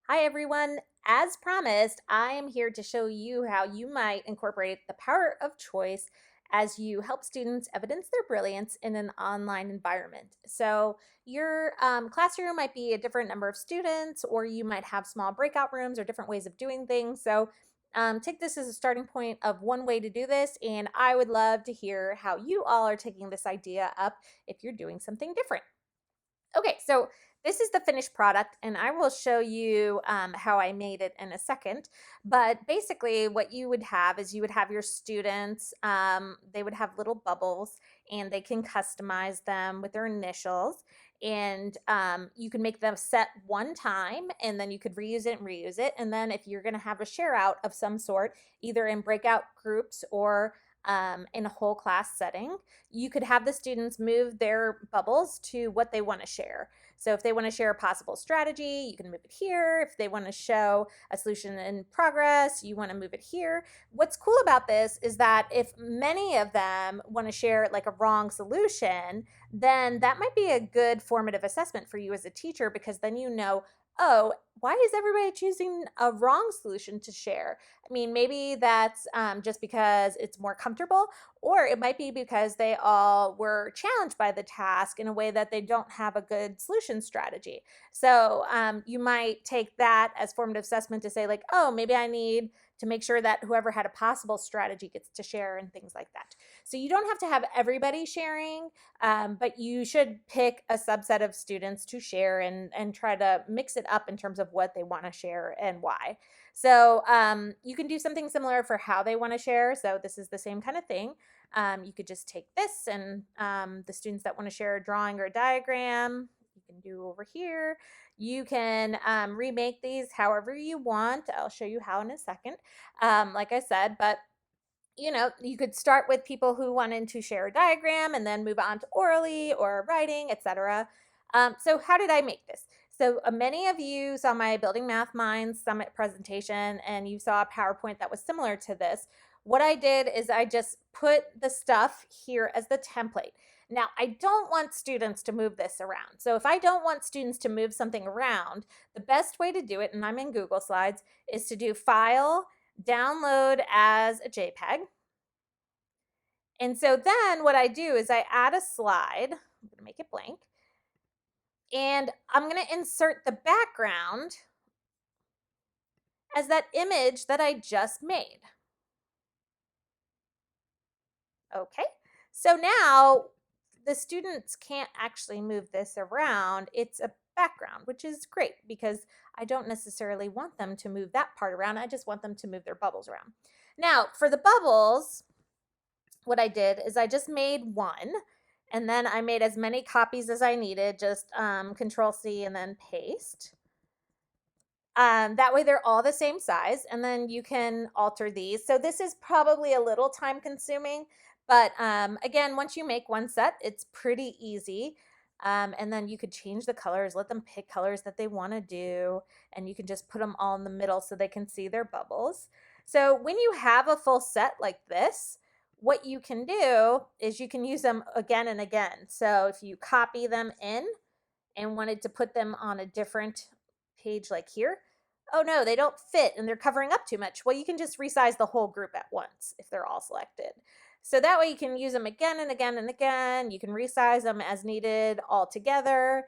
Hi, everyone. As promised, I am here to show you how you might incorporate the power of choice as you help students evidence their brilliance in an online environment. So, your classroom might be a different number of students, or you might have small breakout rooms or different ways of doing things. So, take this as a starting point of one way to do this, and I would love to hear how you all are taking this idea up if you're doing something different. Okay, so this is the finished product, and I will show you how I made it in a second. But basically, what you would have is you would have your students, they would have little bubbles, and they can customize them with their initials. And you can make them set one time, and then you could reuse it and reuse it. And then, if you're going to have a share out of some sort, either in breakout groups or in a whole class setting, you could have the students move their bubbles to what they want to share. So if they want to share a possible strategy, you can move it here. If they want to show a solution in progress, you want to move it here. What's cool about this is that if many of them want to share like a wrong solution, then that might be a good formative assessment for you as a teacher, because then you know, oh, why is everybody choosing a wrong solution to share? I mean, maybe that's just because it's more comfortable, or it might be because they all were challenged by the task in a way that they don't have a good solution strategy. So you might take that as formative assessment to say, like, oh, maybe I need to make sure that whoever had a possible strategy gets to share and things like that. So you don't have to have everybody sharing, but you should pick a subset of students to share and try to mix it up in terms of what they want to share and why. So you can do something similar for how they want to share. So this is the same kind of thing. You could just take this and the students that want to share a drawing or a diagram, you can do over here. You can remake these however you want. I'll show you how in a second, like I said, but you could start with people who wanted to share a diagram and then move on to orally or writing, etc. So how did I make this? So many of you saw my Building Math Minds Summit presentation, and you saw a PowerPoint that was similar to this. What I did is I just put the stuff here as the template. Now, I don't want students to move this around. So if I don't want students to move something around, the best way to do it, and I'm in Google Slides, is to do File, Download as a JPEG. And so then what I do is I add a slide. I'm going to make it blank. And I'm going to insert the background as that image that I just made. Okay, so now the students can't actually move this around. It's a background, which is great because I don't necessarily want them to move that part around. I just want them to move their bubbles around. Now, for the bubbles, what I did is I just made one, and then I made as many copies as I needed, just Control C and then paste. That way they're all the same size, and then you can alter these. So this is probably a little time consuming, but again, once you make one set, it's pretty easy. And then you could change the colors, let them pick colors that they want to do, and you can just put them all in the middle so they can see their bubbles. So when you have a full set like this, what you can do is you can use them again and again. So if you copy them in and wanted to put them on a different page like here, oh no, they don't fit and they're covering up too much. Well, you can just resize the whole group at once if they're all selected. So that way you can use them again and again and again. You can resize them as needed all together.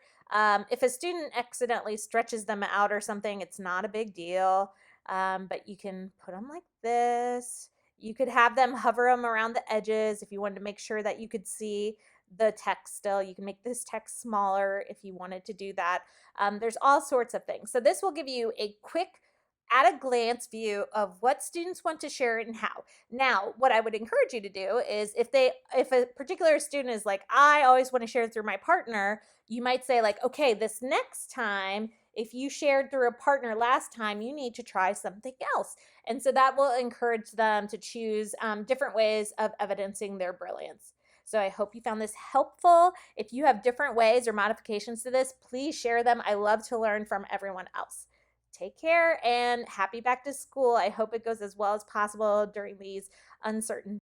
If a student accidentally stretches them out or something, it's not a big deal, but you can put them like this. You could have them hover them around the edges if you wanted to make sure that you could see the text still. You can make this text smaller if you wanted to do that. There's all sorts of things. So this will give you a quick at a glance view of what students want to share and how. Now, what I would encourage you to do is if a particular student is like, I always want to share through my partner, you might say like, okay, this next time, if you shared through a partner last time, you need to try something else. And so that will encourage them to choose different ways of evidencing their brilliance. So I hope you found this helpful. If you have different ways or modifications to this, please share them. I love to learn from everyone else. Take care and happy back to school. I hope it goes as well as possible during these uncertain